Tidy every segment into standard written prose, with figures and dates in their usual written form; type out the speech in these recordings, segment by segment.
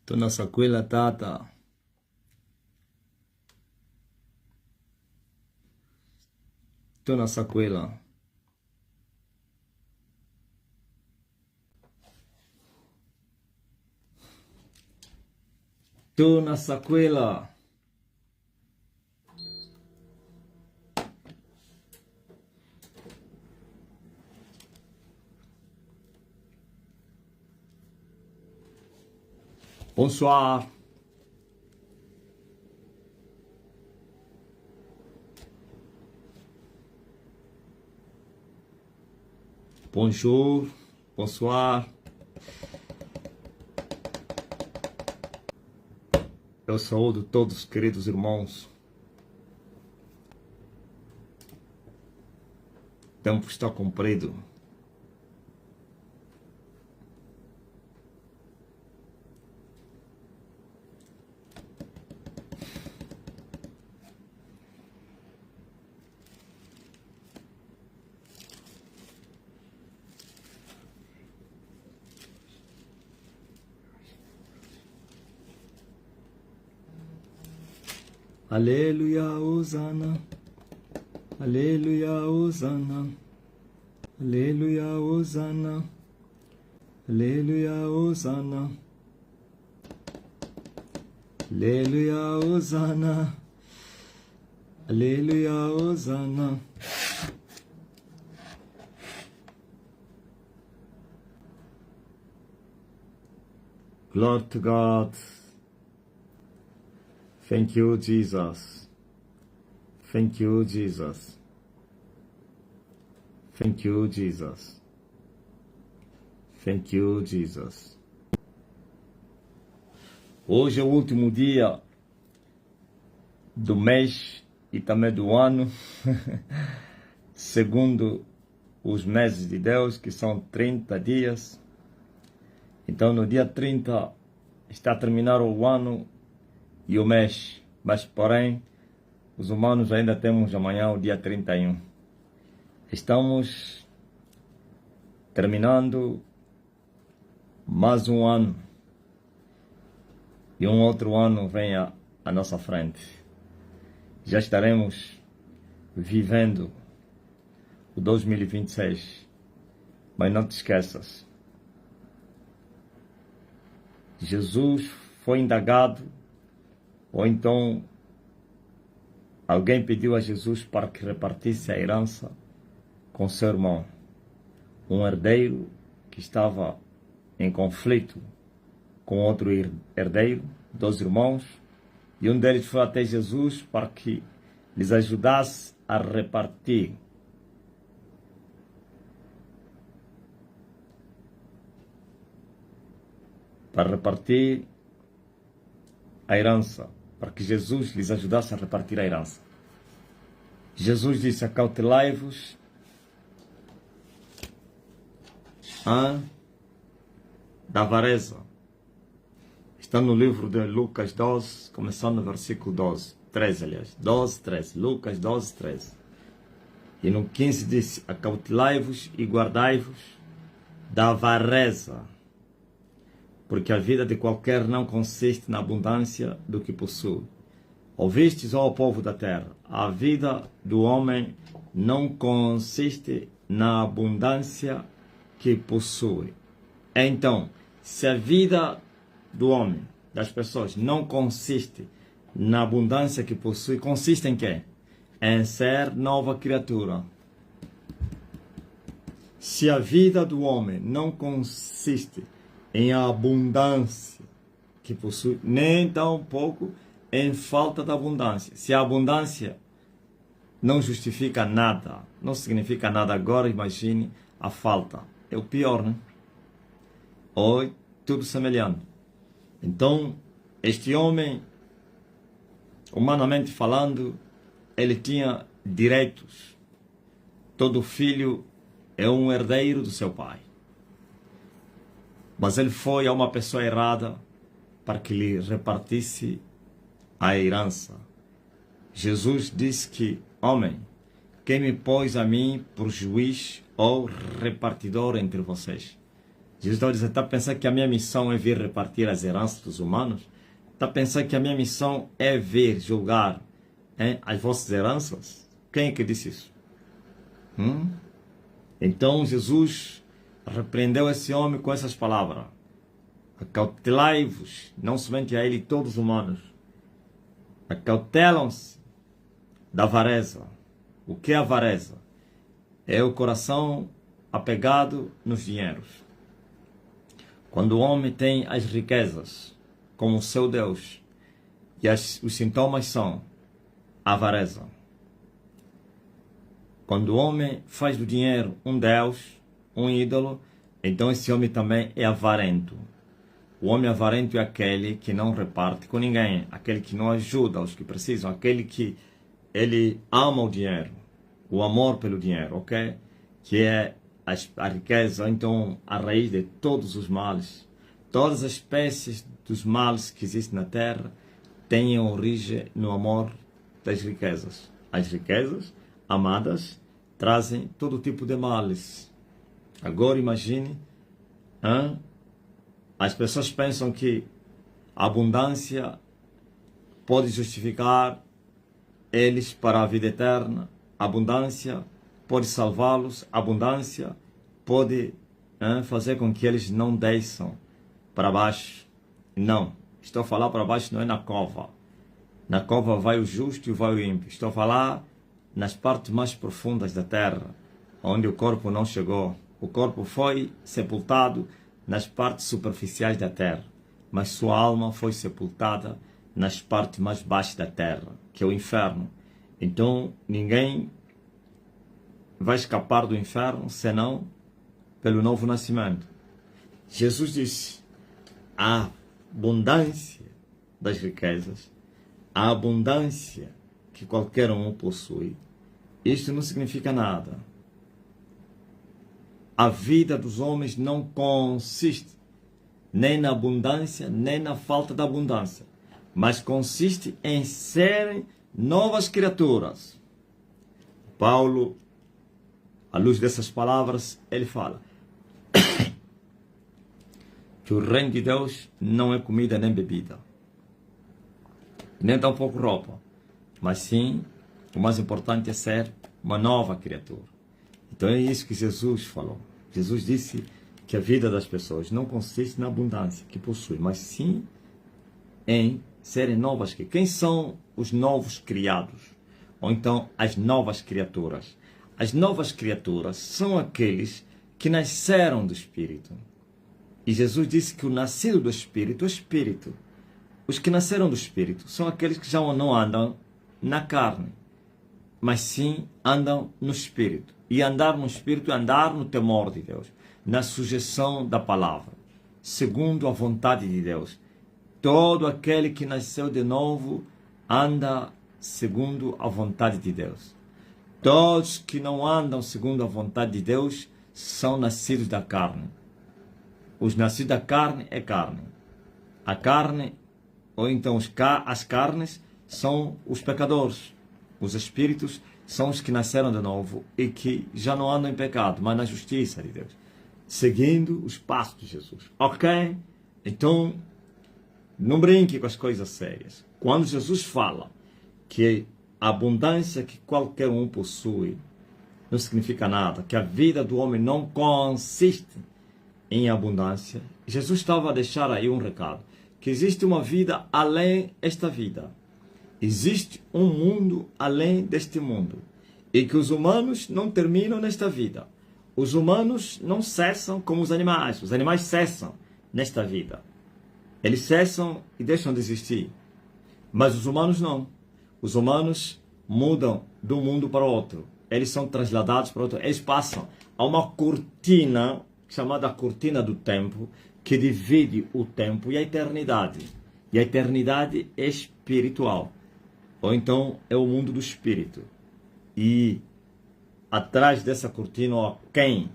Tunasakwila tata. Tunasakwila. Tunasakwila. Bonsoir. Bonjour. Bonsoir. Eu saúdo todos, queridos irmãos. O tempo está cumprido. Aleluia, Hosana. Aleluia, Hosana. Aleluia, Hosana. Aleluia, Hosana. Aleluia, Hosana. Aleluia, Hosana. Glory to God. Thank you, Jesus. Thank you, Jesus. Thank you, Jesus. Thank you, Jesus. Hoje é o último dia do mês e também do ano, segundo os meses de Deus, que são 30 dias. Então, no dia 30 está a terminar o ano e o mês, mas porém, os humanos ainda temos amanhã o dia 31. Estamos terminando mais um ano e um outro ano vem à nossa frente. Já estaremos vivendo o 2026, mas não te esqueças, Jesus foi indagado, ou então alguém pediu a Jesus para que repartisse a herança com seu irmão, um herdeiro que estava em conflito com outro herdeiro, 2 irmãos, e um deles foi até Jesus para que lhes ajudasse a repartir. Para repartir a herança, para que Jesus lhes ajudasse a repartir a herança. Jesus disse: acautelai-vos da avareza. Está no livro de Lucas 12, começando no versículo 13, aliás. 12, 13. Lucas 12, 13. E no 15 disse: acautelai-vos e guardai-vos da avareza, porque a vida de qualquer não consiste na abundância do que possui. Ouvistes, ó povo da terra, a vida do homem não consiste na abundância que possui. Então, se a vida do homem, das pessoas, não consiste na abundância que possui, consiste em quê? Em ser nova criatura. Se a vida do homem não consiste em abundância que possui, nem tão pouco em falta de abundância. Se a abundância não justifica nada, não significa nada, agora imagine a falta. É o pior, né? Ou tudo semelhante. Então, este homem, humanamente falando, ele tinha direitos. Todo filho é um herdeiro do seu pai. Mas ele foi a uma pessoa errada para que lhe repartisse a herança. Jesus disse que, homem, quem me pôs a mim por juiz ou repartidor entre vocês? Jesus estava dizendo, está a pensar que a minha missão é vir repartir as heranças dos humanos? Está a pensar que a minha missão é vir julgar as vossas heranças? Quem é que disse isso? Então Jesus repreendeu esse homem com essas palavras. Acautelai-vos, não somente a ele, todos os humanos. Acautelam-se da avareza. O que é avareza? É o coração apegado nos dinheiros. Quando o homem tem as riquezas como seu Deus, e os sintomas são avareza. Quando o homem faz do dinheiro um Deus, um ídolo, então esse homem também é avarento. O homem avarento é aquele que não reparte com ninguém, aquele que não ajuda os que precisam, aquele que ele ama o dinheiro, o amor pelo dinheiro, ok? Que é a riqueza, então a raiz de todos os males. Todas as espécies dos males que existem na Terra têm origem no amor das riquezas. As riquezas amadas trazem todo tipo de males. Agora imagine, as pessoas pensam que a abundância pode justificar eles para a vida eterna, a abundância pode salvá-los, a abundância pode fazer com que eles não desçam para baixo. Não, estou a falar para baixo, não é na cova. Na cova vai o justo e vai o ímpio. Estou a falar nas partes mais profundas da terra, onde o corpo não chegou. O corpo foi sepultado nas partes superficiais da terra, mas sua alma foi sepultada nas partes mais baixas da terra, que é o inferno. Então, ninguém vai escapar do inferno, senão pelo novo nascimento. Jesus disse, a abundância das riquezas, a abundância que qualquer um possui, isto não significa nada. A vida dos homens não consiste nem na abundância, nem na falta da abundância, mas consiste em serem novas criaturas. Paulo, à luz dessas palavras, ele fala que o reino de Deus não é comida nem bebida, nem tampouco roupa, mas sim, o mais importante é ser uma nova criatura. Então é isso que Jesus falou. Jesus disse que a vida das pessoas não consiste na abundância que possui, mas sim em serem novas. Quem são os novos criados? Ou então as novas criaturas? As novas criaturas são aqueles que nasceram do Espírito. E Jesus disse que o nascido do Espírito é Espírito. Os que nasceram do Espírito são aqueles que já não andam na carne, mas sim andam no Espírito. E andar no Espírito é andar no temor de Deus, na sujeição da palavra, segundo a vontade de Deus. Todo aquele que nasceu de novo anda segundo a vontade de Deus. Todos que não andam segundo a vontade de Deus são nascidos da carne. Os nascidos da carne é carne. A carne, ou então as carnes, são os pecadores. Os espíritos são os que nasceram de novo e que já não andam em pecado, mas na justiça de Deus, seguindo os passos de Jesus. Ok? Então, não brinque com as coisas sérias. Quando Jesus fala que a abundância que qualquer um possui não significa nada, que a vida do homem não consiste em abundância, Jesus estava a deixar aí um recado, que existe uma vida além desta vida. Existe um mundo além deste mundo. E que os humanos não terminam nesta vida. Os humanos não cessam como os animais. Os animais cessam nesta vida. Eles cessam e deixam de existir. Mas os humanos não. Os humanos mudam de um mundo para outro. Eles são trasladados para outro. Eles passam a uma cortina, chamada cortina do tempo, que divide o tempo e a eternidade. E a eternidade é espiritual. Ou então é o mundo do espírito. E atrás dessa cortina, ou aquém,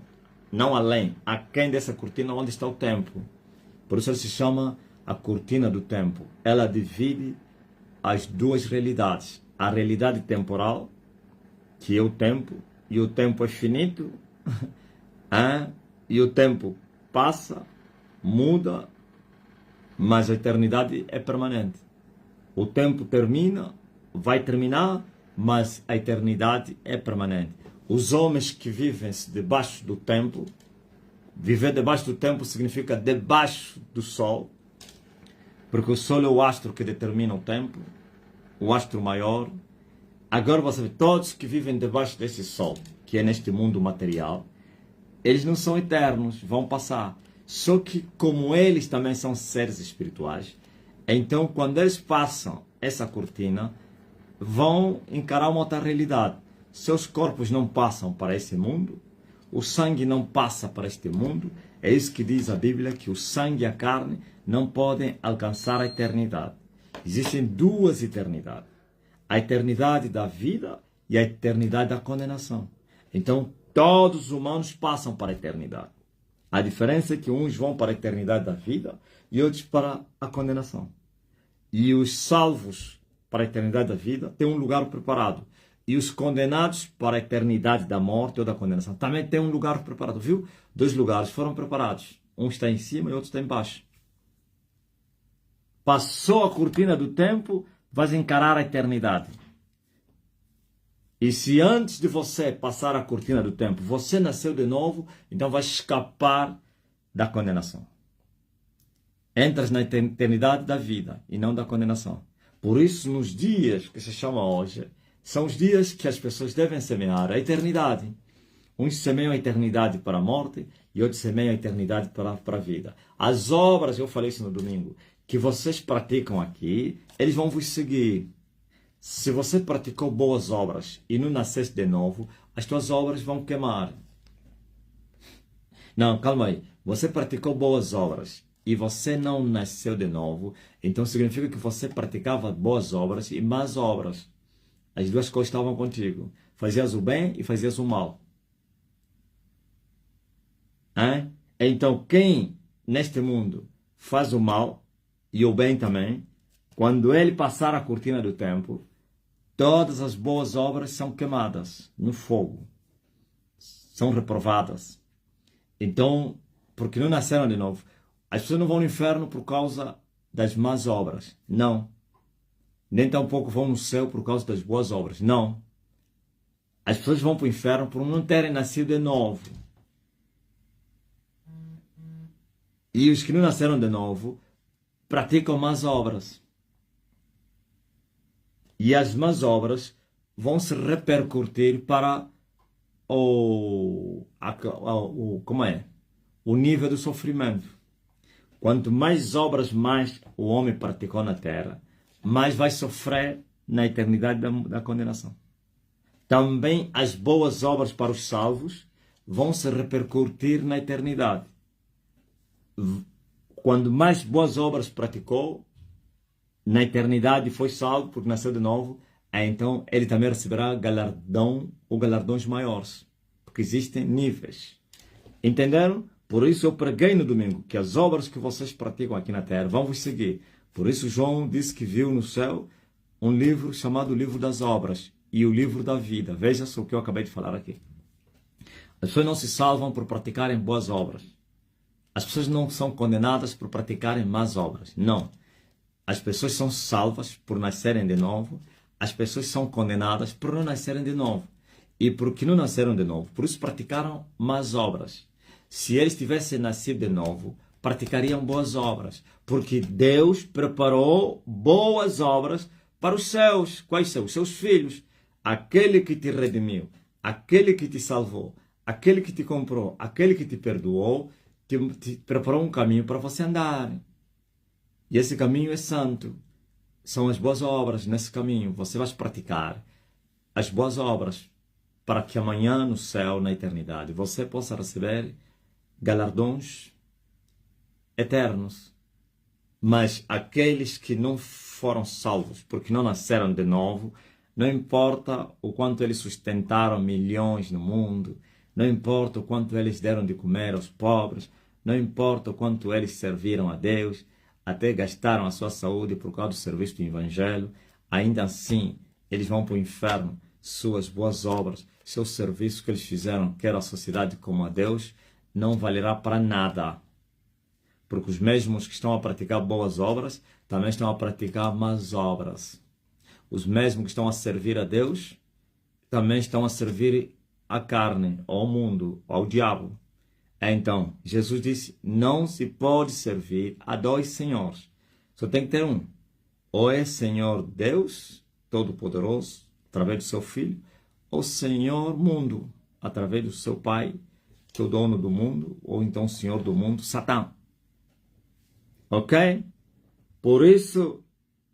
não além, aquém dessa cortina, onde está o tempo. Por isso ela se chama a cortina do tempo. Ela divide as duas realidades. A realidade temporal, que é o tempo, e o tempo é finito, e o tempo passa, muda, mas a eternidade é permanente. O tempo termina, vai terminar, mas a eternidade é permanente. Os homens que vivem debaixo do tempo, viver debaixo do tempo significa debaixo do sol, porque o sol é o astro que determina o tempo, o astro maior. Agora você vê, todos que vivem debaixo desse sol, que é neste mundo material, eles não são eternos, vão passar. Só que como eles também são seres espirituais, então quando eles passam essa cortina, vão encarar uma outra realidade. Seus corpos não passam para esse mundo, o sangue não passa para este mundo. É isso que diz a Bíblia, que o sangue e a carne não podem alcançar a eternidade. Existem duas eternidades. A eternidade da vida e a eternidade da condenação. Então, todos os humanos passam para a eternidade. A diferença é que uns vão para a eternidade da vida e outros para a condenação. E os salvos para a eternidade da vida têm um lugar preparado. E os condenados para a eternidade da morte ou da condenação também têm um lugar preparado, viu? 2 lugares foram preparados. Um está em cima e outro está embaixo. Passou a cortina do tempo, vais encarar a eternidade. E se antes de você passar a cortina do tempo, você nasceu de novo, então vai escapar da condenação. Entras na eternidade da vida e não da condenação. Por isso, nos dias que se chama hoje, são os dias que as pessoas devem semear a eternidade. Uns semeiam a eternidade para a morte e outros semeiam a eternidade para a vida. As obras, eu falei isso no domingo, que vocês praticam aqui, eles vão vos seguir. Se você praticou boas obras e não nasceste de novo, as tuas obras vão queimar. Não, calma aí. Você praticou boas obras e você não nasceu de novo, então significa que você praticava boas obras e más obras. As duas coisas estavam contigo. Fazias o bem e fazias o mal. Então, quem neste mundo faz o mal e o bem também, quando ele passar a cortina do tempo, todas as boas obras são queimadas no fogo. São reprovadas. Então, porque não nasceram de novo. As pessoas não vão no inferno por causa das más obras. Não. Nem tampouco vão no céu por causa das boas obras. Não. As pessoas vão para o inferno por não terem nascido de novo. E os que não nasceram de novo praticam más obras. E as más obras vão se repercutir para o nível do sofrimento. Quanto mais obras mais o homem praticou na terra, mais vai sofrer na eternidade da condenação. Também as boas obras para os salvos vão se repercutir na eternidade. Quando mais boas obras praticou, na eternidade foi salvo porque nasceu de novo, então ele também receberá galardão ou galardões maiores, porque existem níveis. Entenderam? Por isso eu preguei no domingo que as obras que vocês praticam aqui na terra vão vos seguir. Por isso João disse que viu no céu um livro chamado Livro das Obras e o Livro da Vida. Veja só o que eu acabei de falar aqui. As pessoas não se salvam por praticarem boas obras. As pessoas não são condenadas por praticarem más obras. Não. As pessoas são salvas por nascerem de novo. As pessoas são condenadas por não nascerem de novo. E porque não nasceram de novo, por isso praticaram más obras. Se eles tivessem nascido de novo, praticariam boas obras. Porque Deus preparou boas obras para os seus. Quais são? Os seus filhos. Aquele que te redimiu, aquele que te salvou, aquele que te comprou, aquele que te perdoou, te preparou um caminho para você andar. E esse caminho é santo. São as boas obras nesse caminho. Você vai praticar as boas obras para que amanhã no céu, na eternidade, você possa receber galardões eternos. Mas aqueles que não foram salvos, porque não nasceram de novo, não importa o quanto eles sustentaram milhões no mundo, não importa o quanto eles deram de comer aos pobres, não importa o quanto eles serviram a Deus, até gastaram a sua saúde por causa do serviço do Evangelho, ainda assim eles vão para o inferno. Suas boas obras, seus serviços que eles fizeram, quer a sociedade como a Deus, não valerá para nada. Porque os mesmos que estão a praticar boas obras, também estão a praticar más obras. Os mesmos que estão a servir a Deus, também estão a servir a carne, ao mundo, ao diabo. Então, Jesus disse, não se pode servir a dois senhores. Só tem que ter um. Ou é Senhor Deus, Todo-Poderoso, através do seu Filho, ou Senhor Mundo, através do seu Pai, que é o dono do mundo, ou então Senhor do mundo, Satã. Ok? Por isso,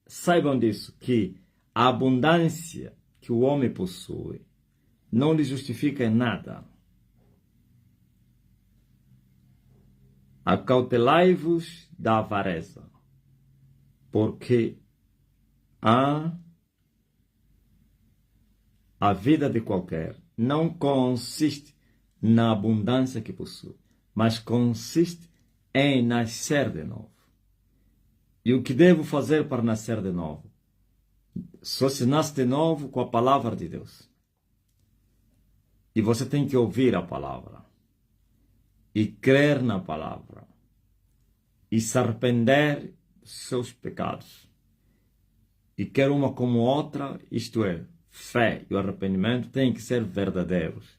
saibam disso, que a abundância que o homem possui não lhe justifica em nada. Acautelai-vos da avareza, porque a vida de qualquer não consiste na abundância que possui, mas consiste em nascer de novo. E o que devo fazer para nascer de novo? Só se nasce de novo com a palavra de Deus. E você tem que ouvir a palavra. E crer na palavra. E se arrepender dos seus pecados. E quer uma como outra, isto é, fé e o arrependimento têm que ser verdadeiros.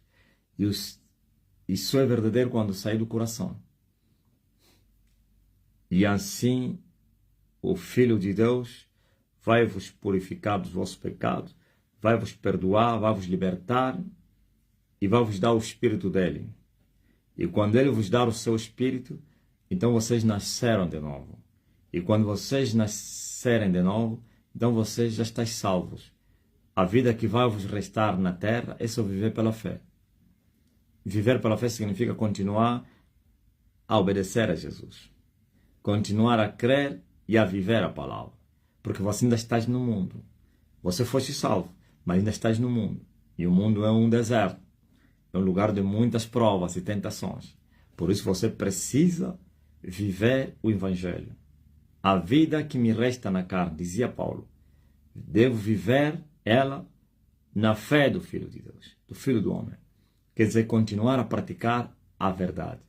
E só é verdadeiro quando sai do coração. E assim, o Filho de Deus vai vos purificar dos vossos pecados, vai vos perdoar, vai vos libertar e vai vos dar o Espírito dele. E quando ele vos dar o seu Espírito, então vocês nasceram de novo. E quando vocês nascerem de novo, então vocês já estáis salvos. A vida que vai vos restar na terra é só viver pela fé. Viver pela fé significa continuar a obedecer a Jesus. Continuar a crer e a viver a palavra. Porque você ainda estás no mundo. Você foste salvo, mas ainda estás no mundo. E o mundo é um deserto. É um lugar de muitas provas e tentações. Por isso você precisa viver o Evangelho. A vida que me resta na carne, dizia Paulo, devo viver ela na fé do Filho de Deus, do Filho do Homem. Quer dizer, continuar a praticar a verdade.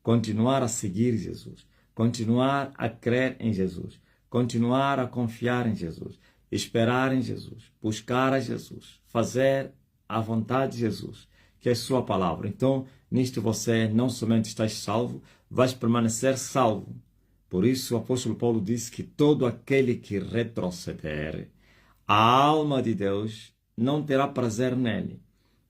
Continuar a seguir Jesus. Continuar a crer em Jesus. Continuar a confiar em Jesus. Esperar em Jesus. Buscar a Jesus. Fazer a vontade de Jesus, que é sua palavra. Então, nisto você não somente estás salvo, vais permanecer salvo. Por isso o apóstolo Paulo diz que todo aquele que retroceder, a alma de Deus não terá prazer nele.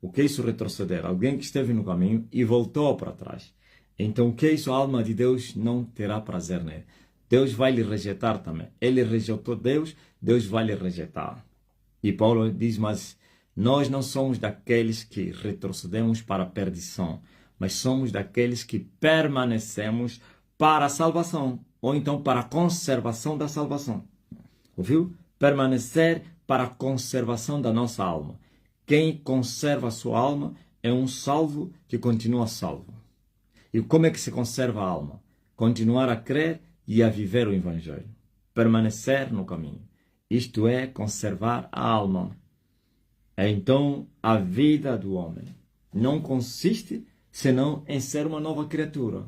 O que é isso retroceder? Alguém que esteve no caminho e voltou para trás. Então o que é isso? A alma de Deus não terá prazer nele. Deus vai lhe rejeitar também. Ele rejeitou Deus, Deus vai lhe rejeitar. E Paulo diz, mas nós não somos daqueles que retrocedemos para a perdição, mas somos daqueles que permanecemos para a salvação, ou então para a conservação da salvação. Ouviu? Permanecer para a conservação da nossa alma. Quem conserva a sua alma é um salvo que continua salvo. E como é que se conserva a alma? Continuar a crer e a viver o Evangelho. Permanecer no caminho. Isto é, conservar a alma. Então, a vida do homem não consiste senão em ser uma nova criatura.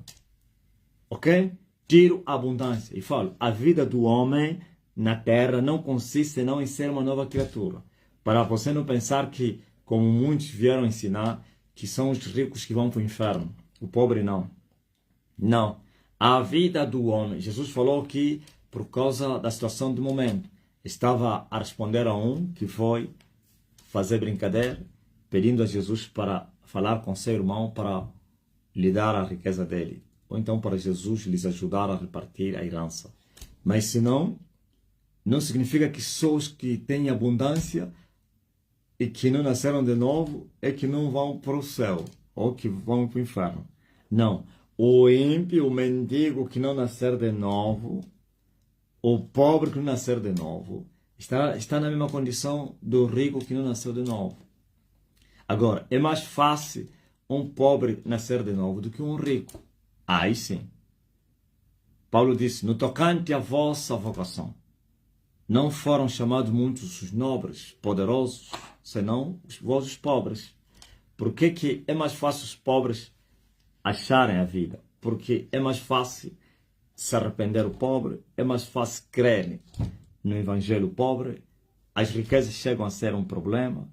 Ok? Tiro a abundância e falo, a vida do homem na terra não consiste senão em ser uma nova criatura. Para você não pensar que, como muitos vieram ensinar, que são os ricos que vão para o inferno. O pobre não. Não. A vida do homem. Jesus falou que, por causa da situação do momento, estava a responder a um que foi fazer brincadeira, pedindo a Jesus para falar com seu irmão para lhe dar a riqueza dele. Ou então para Jesus lhes ajudar a repartir a herança. Mas se não, não significa que só os que têm abundância e que não nasceram de novo é que não vão para o céu ou que vão para o inferno. Não. O ímpio, o mendigo que não nascer de novo, o pobre que não nascer de novo, está na mesma condição do rico que não nasceu de novo. Agora, é mais fácil um pobre nascer de novo do que um rico. Aí sim. Paulo disse, no tocante à vossa vocação, não foram chamados muitos os nobres, poderosos, senão vós os pobres. Por que é mais fácil os pobres acharem a vida. Porque é mais fácil se arrepender o pobre, é mais fácil crer no evangelho pobre. As riquezas chegam a ser um problema,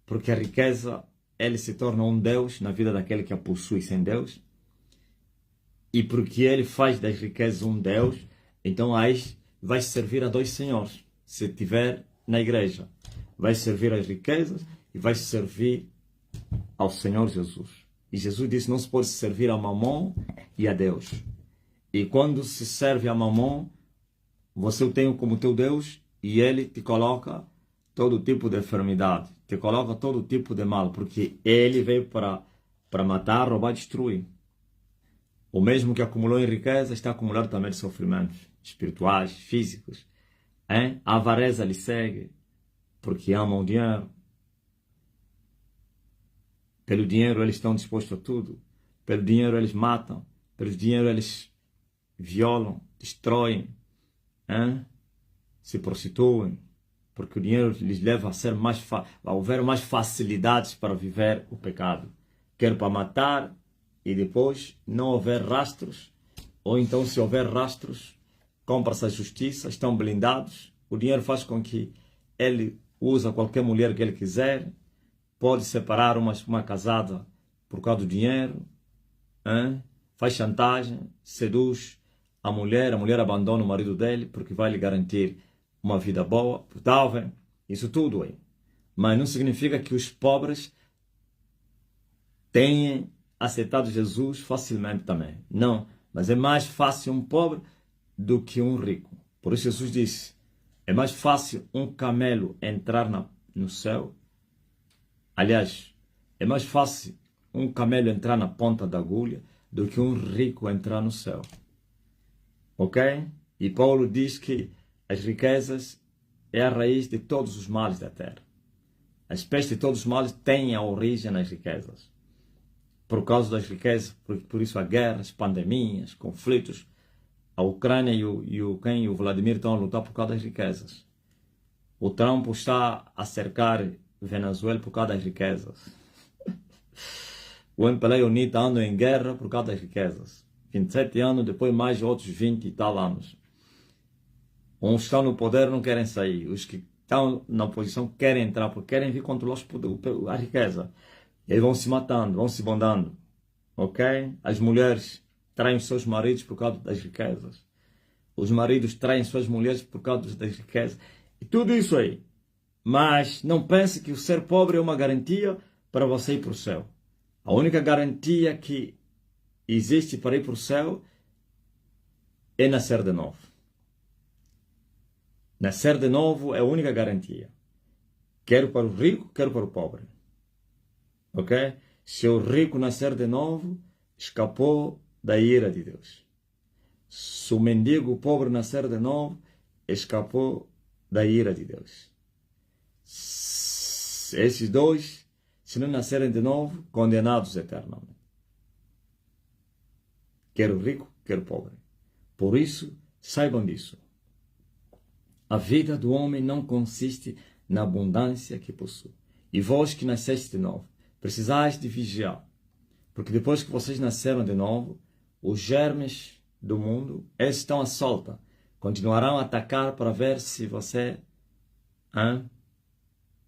porque a riqueza, ele se torna um Deus na vida daquele que a possui sem Deus. E porque ele faz das riquezas um Deus, então aí vai servir a dois senhores. Se estiver na igreja, vai servir as riquezas e vai servir ao Senhor Jesus. E Jesus disse, não se pode servir a Mamon e a Deus. E quando se serve a Mamon, você o tem como teu Deus e ele te coloca todo tipo de enfermidade, te coloca todo tipo de mal, porque ele veio para matar, roubar, destruir. O mesmo que acumulou em riqueza está acumulado também de sofrimentos espirituais, físicos. A avareza lhe segue, porque amam o dinheiro. Pelo dinheiro eles estão dispostos a tudo. Pelo dinheiro eles matam. Pelo dinheiro eles violam, destroem, se prostituem. Porque o dinheiro lhes leva a ser a haver mais facilidades para viver o pecado. Quer para matar e depois não houver rastros. Ou então, se houver rastros, compra-se a justiça, estão blindados. O dinheiro faz com que ele usa qualquer mulher que ele quiser. Pode separar uma casada por causa do dinheiro. Faz chantagem, seduz a mulher abandona o marido dele porque vai lhe garantir uma vida boa. Tá vendo? Isso tudo aí. Mas não significa que os pobres tenham aceitado Jesus facilmente também. Não. Mas é mais fácil um pobre do que um rico. Por isso Jesus disse, é mais fácil um camelo entrar no céu. Aliás, é mais fácil um camelo entrar na ponta da agulha do que um rico entrar no céu. Ok? E Paulo diz que as riquezas é a raiz de todos os males da terra. As pestes de todos os males têm a origem nas riquezas. Por causa das riquezas, por isso há guerras, pandemias, conflitos. A Ucrânia e o Vladimir estão a lutar por causa das riquezas. O Trump está a cercar Venezuela por causa das riquezas. O MPLA e o UNITA andam em guerra por causa das riquezas. 27 anos, depois mais outros 20 e tal anos. Uns estão no poder não querem sair. Os que estão na oposição querem entrar porque querem vir controlar a riqueza. E aí vão se matando, vão se bondando. Ok? As mulheres traem seus maridos por causa das riquezas. Os maridos traem suas mulheres por causa das riquezas. E tudo isso aí. Mas não pense que o ser pobre é uma garantia para você ir para o céu. A única garantia que existe para ir para o céu é nascer de novo. Nascer de novo é a única garantia. Quer para o rico, quer para o pobre. Ok? Se o rico nascer de novo, escapou da ira de Deus. Se o mendigo pobre nascer de novo, escapou da ira de Deus. Esses dois, se não nascerem de novo, condenados eternamente. Quer o rico, quer o pobre. Por isso, saibam disso. A vida do homem não consiste na abundância que possui. E vós que nasceste de novo, precisais de vigiar. Porque depois que vocês nasceram de novo, os germes do mundo, eles estão à solta. Continuarão a atacar para ver se você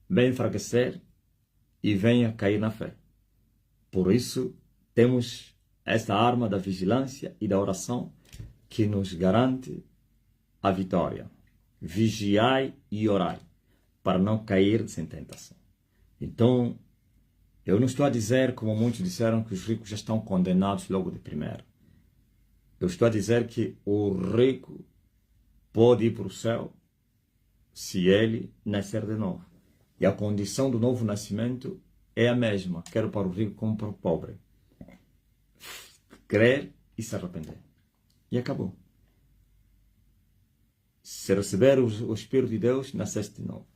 vem enfraquecer e venha cair na fé. Por isso, temos esta arma da vigilância e da oração que nos garante a vitória. Vigiai e orai, para não cair sem tentação. Então, eu não estou a dizer, como muitos disseram, que os ricos já estão condenados logo de primeiro. Eu estou a dizer que o rico pode ir para o céu se ele nascer de novo. E a condição do novo nascimento é a mesma, quer para o rico como para o pobre. Crer e se arrepender. E acabou. Se receber o Espírito de Deus, nasceste de novo.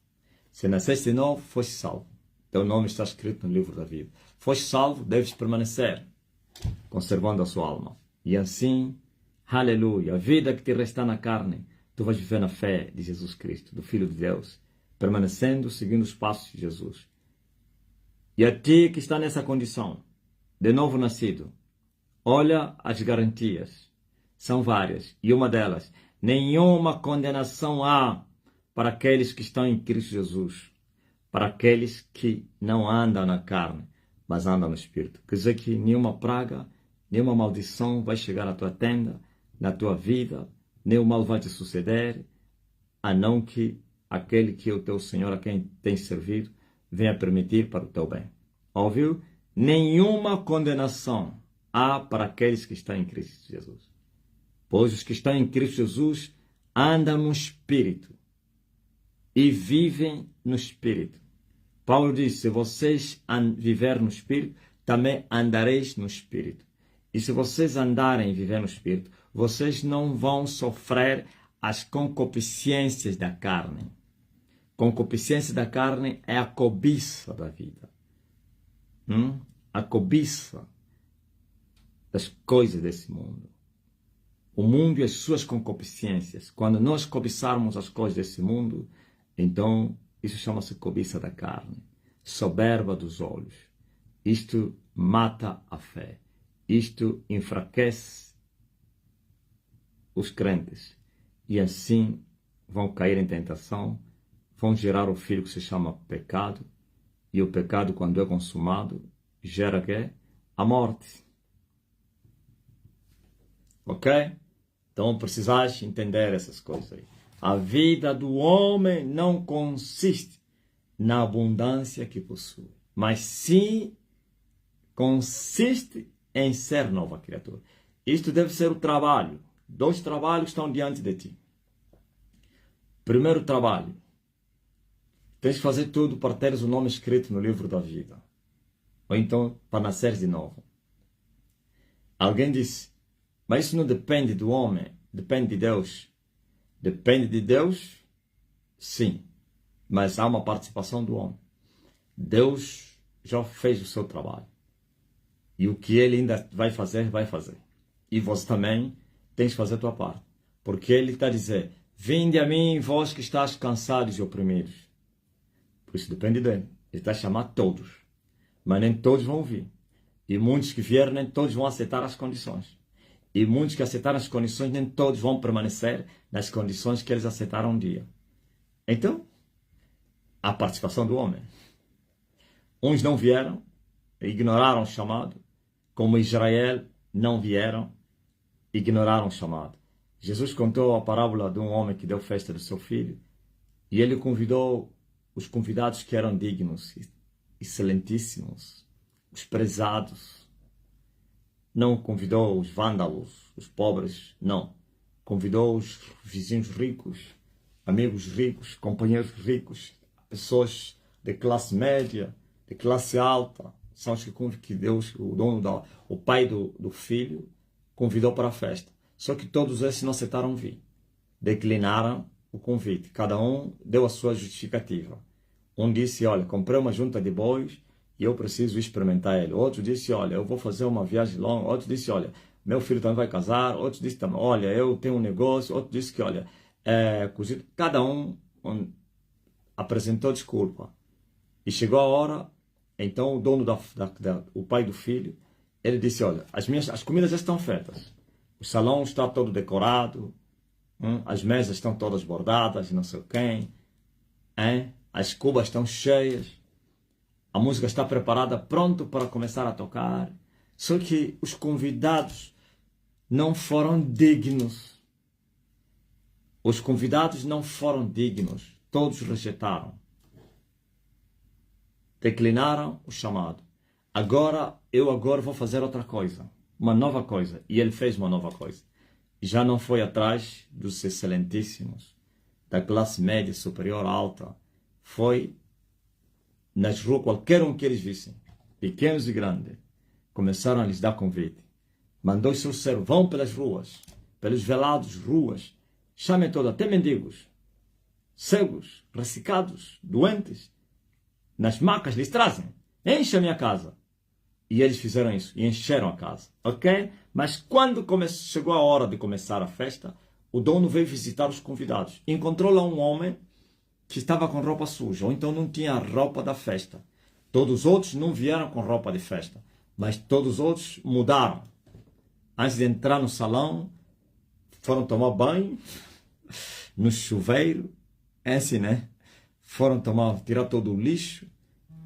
Se nasceste de novo, foste salvo. Teu nome está escrito no livro da vida. Foste salvo, deves permanecer, conservando a sua alma. E assim, aleluia, a vida que te resta na carne, tu vais viver na fé de Jesus Cristo, do Filho de Deus, permanecendo, seguindo os passos de Jesus. E a ti que está nessa condição, de novo nascido, Olha as garantias. São várias. E uma delas, nenhuma condenação há para aqueles que estão em Cristo Jesus. Para aqueles que não andam na carne, mas andam no Espírito. Quer dizer que nenhuma praga, nenhuma maldição vai chegar à tua tenda, na tua vida, nenhum mal vai te suceder, a não que aquele que é o teu Senhor, a quem tens servido, venha permitir para o teu bem. Ouviu? Nenhuma condenação há para aqueles que estão em Cristo Jesus. Pois os que estão em Cristo Jesus andam no Espírito e vivem no Espírito. Paulo diz, se vocês viverem no Espírito, também andareis no Espírito. E se vocês andarem e viverem no Espírito, vocês não vão sofrer as concupiscências da carne. Concupiscência da carne é a cobiça da vida. A cobiça das coisas desse mundo. O mundo e as suas concupiscências. Quando nós cobiçarmos as coisas desse mundo, então isso chama-se cobiça da carne. Soberba dos olhos. Isto mata a fé. Isto enfraquece os crentes. E assim vão cair em tentação, vão gerar o filho que se chama pecado. E o pecado, quando é consumado, gera quê? A morte. Ok? Então precisas entender essas coisas aí. A vida do homem não consiste na abundância que possui, mas sim consiste em ser nova criatura. Isto deve ser o trabalho. 2 trabalhos estão diante de ti. Primeiro trabalho. Tens que fazer tudo para teres o nome escrito no livro da vida. Ou então para nasceres de novo. Alguém disse, mas isso não depende do homem, depende de Deus. Depende de Deus, sim. Mas há uma participação do homem. Deus já fez o seu trabalho. E o que ele ainda vai fazer, vai fazer. E você também tens que fazer a tua parte. Porque ele está a dizer, vinde a mim, vós que estáis cansados e oprimidos. Por isso depende dele. Ele está a chamar todos. Mas nem todos vão vir. E muitos que vierem, nem todos vão aceitar as condições. E muitos que aceitaram as condições, nem todos vão permanecer nas condições que eles aceitaram um dia. Então, a participação do homem. Uns não vieram, ignoraram o chamado, como Israel não vieram, ignoraram o chamado. Jesus contou a parábola de um homem que deu festa do seu filho, e ele convidou os convidados que eram dignos, excelentíssimos, os prezados. Não convidou os vândalos, os pobres, não. Convidou os vizinhos ricos, amigos ricos, companheiros ricos, pessoas de classe média, de classe alta. São os que Deus, o dono, o pai do filho, convidou para a festa. Só que todos esses não aceitaram vir. Declinaram o convite. Cada um deu a sua justificativa. Um disse, olha, comprei uma junta de bois e eu preciso experimentar ele. Outro disse, olha, eu vou fazer uma viagem longa. Outro disse, olha, meu filho também vai casar. Outro disse também, olha, eu tenho um negócio. Outro disse que, olha, cozido. Cada um apresentou desculpa. E chegou a hora, então o dono o pai do filho, ele disse, olha, as comidas já estão feitas. O salão está todo decorado, as mesas estão todas bordadas, não sei quem, as cubas estão cheias, a música está preparada, pronto para começar a tocar. Só que os convidados não foram dignos. Os convidados não foram dignos. Todos rejeitaram. Declinaram o chamado. Eu agora vou fazer outra coisa. Uma nova coisa. E ele fez uma nova coisa. Já não foi atrás dos excelentíssimos, da classe média, superior, alta. Foi nas ruas, qualquer um que eles vissem, pequenos e grandes, começaram a lhes dar convite. Mandou os seus servos, vão pelas ruas, pelos velados ruas, chamem todos, até mendigos, cegos, ressecados, doentes, nas macas lhes trazem, encha a minha casa. E eles fizeram isso, e encheram a casa, ok? Mas quando chegou a hora de começar a festa, o dono veio visitar os convidados. Encontrou lá um homem que estava com roupa suja, ou então não tinha a roupa da festa. Todos os outros não vieram com roupa de festa, mas todos os outros mudaram. Antes de entrar no salão, foram tomar banho, no chuveiro, é assim, né? Foram tirar todo o lixo,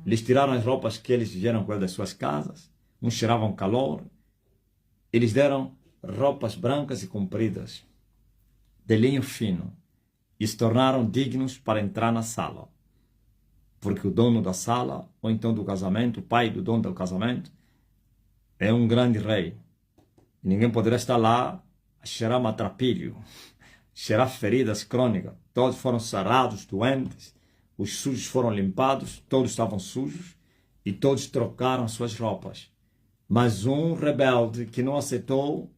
lhes tiraram as roupas que eles vieram com elas das suas casas, uns cheiravam calor, eles deram roupas brancas e compridas, de linho fino, e se tornaram dignos para entrar na sala. Porque o dono da sala, ou então do casamento, o pai do dono do casamento, é um grande rei. E ninguém poderia estar lá a cheirar matrapilho, cheirar feridas crônicas. Todos foram sarados, doentes, os sujos foram limpados, todos estavam sujos e todos trocaram suas roupas. Mas um rebelde que não aceitou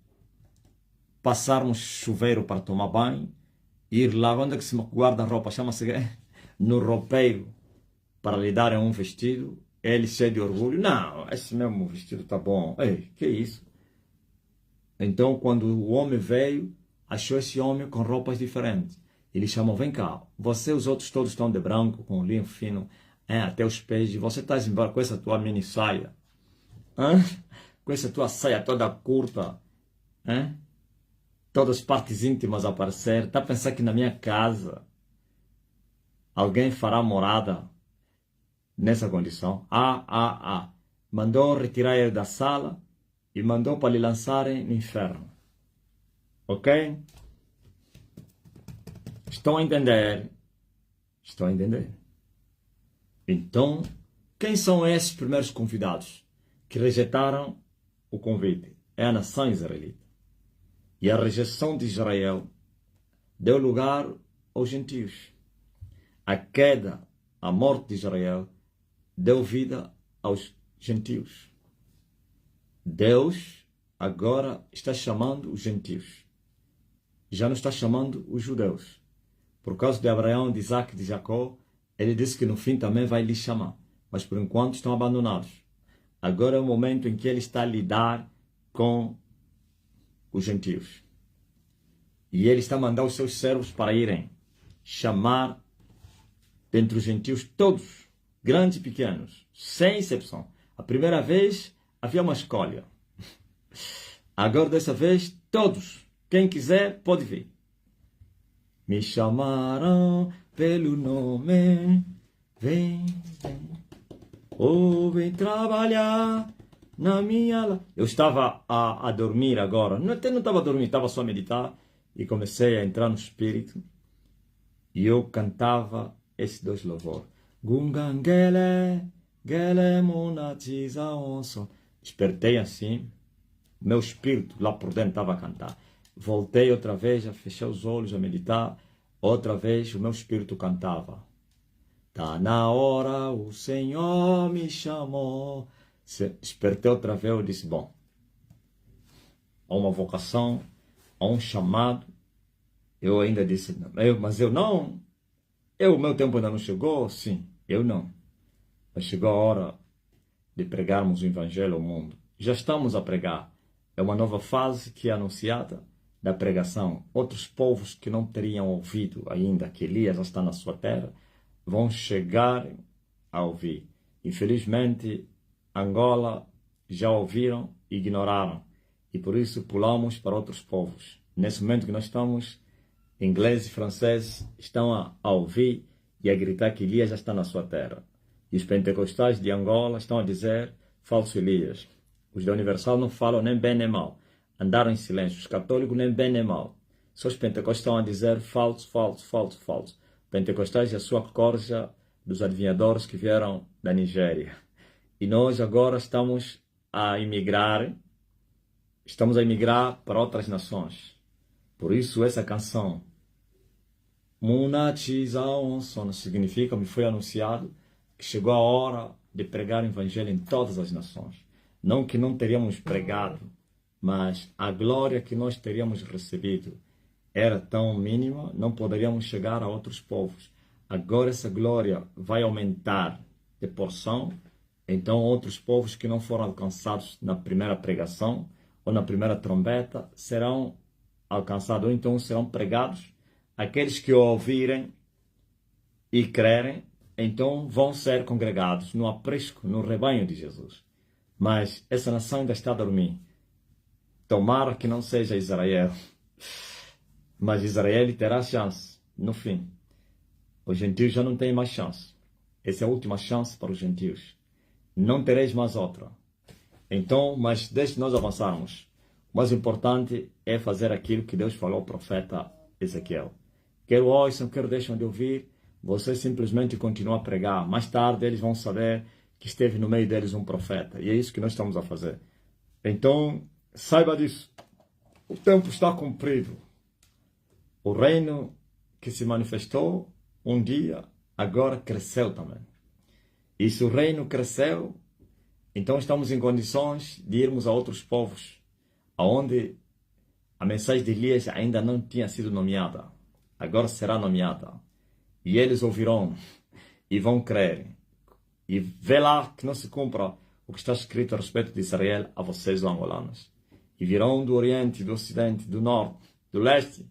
passar no chuveiro para tomar banho, ir lá, onde é que se guarda a roupa? Chama-se no roupeiro, para lhe darem um vestido, ele cheio de orgulho. Não, esse mesmo vestido está bom. Ei, que isso? Então, quando o homem veio, achou esse homem com roupas diferentes. Ele chamou, vem cá, você e os outros todos estão de branco, com linho fino, até os pés, e você está embora com essa tua mini saia, com essa tua saia toda curta, todas as partes íntimas a aparecer. Está a pensar que na minha casa alguém fará morada nessa condição? Mandou retirar ele da sala e mandou para lhe lançarem no inferno. Ok? Estão a entender? Estão a entender? Então, quem são esses primeiros convidados que rejeitaram o convite? É a nação israelita. E a rejeição de Israel deu lugar aos gentios. A queda, a morte de Israel deu vida aos gentios. Deus agora está chamando os gentios. Já não está chamando os judeus. Por causa de Abraão, de Isaac e de Jacó, ele disse que no fim também vai lhes chamar. Mas por enquanto estão abandonados. Agora é o momento em que ele está a lidar com os gentios. E ele está a mandar os seus servos para irem chamar dentre os gentios todos, grandes e pequenos, sem exceção. A primeira vez havia uma escolha. Agora dessa vez todos, quem quiser pode vir. Me chamaram pelo nome, vem, vem trabalhar na minha... Eu estava a dormir agora, até não estava a dormir, estava só a meditar, e comecei a entrar no espírito, e eu cantava esses dois louvores. Gungangele, gele monatiza onso. Despertei assim, meu espírito lá por dentro estava a cantar. Voltei outra vez a fechar os olhos, a meditar. Outra vez o meu espírito cantava. Tá na hora, o Senhor me chamou. Despertei outra vez, eu disse, bom, há uma vocação, há um chamado. Eu ainda disse, mas eu não. O meu tempo ainda não chegou? Sim, eu não. Mas chegou a hora de pregarmos o Evangelho ao mundo. Já estamos a pregar. É uma nova fase que é anunciada da pregação. Outros povos que não teriam ouvido ainda que Elias já está na sua terra, vão chegar a ouvir. Infelizmente, Angola já ouviram e ignoraram. E por isso pulamos para outros povos. Nesse momento que nós estamos, inglês e francês estão a ouvir e a gritar que Elias já está na sua terra. E os pentecostais de Angola estão a dizer falso Elias. Os da Universal não falam nem bem nem mal. Andaram em silêncio. Os católicos nem bem nem mal. Só os pentecostais estão a dizer falso, falso, falso, falso. Pentecostais e a sua corja dos adivinhadores que vieram da Nigéria. E nós agora estamos a emigrar para outras nações. Por isso essa canção, Munatizaonson, significa, me foi anunciado, que chegou a hora de pregar o Evangelho em todas as nações. Não que não teríamos pregado, mas a glória que nós teríamos recebido era tão mínima, não poderíamos chegar a outros povos. Agora essa glória vai aumentar de porção, então outros povos que não foram alcançados na primeira pregação ou na primeira trombeta serão alcançados, ou então serão pregados. Aqueles que ouvirem e crerem, então vão ser congregados no aprisco, no rebanho de Jesus. Mas essa nação ainda está a dormir. Tomara que não seja Israel. Mas Israel terá chance no fim. Os gentios já não têm mais chance. Essa é a última chance para os gentios. Não tereis mais outra. Então, mas desde que nós avançarmos, o mais importante é fazer aquilo que Deus falou ao profeta Ezequiel. Quer ouçam, quer deixam de ouvir, vocês simplesmente continuam a pregar. Mais tarde eles vão saber que esteve no meio deles um profeta. E é isso que nós estamos a fazer. Então, saiba disso. O tempo está cumprido. O reino que se manifestou um dia, agora cresceu também. E se o reino cresceu, então estamos em condições de irmos a outros povos, onde a mensagem de Elias ainda não tinha sido nomeada. Agora será nomeada. E eles ouvirão e vão crer. E vê lá que não se cumpra o que está escrito a respeito de Israel a vocês, os angolanos. E virão do Oriente, do Ocidente, do Norte, do Leste,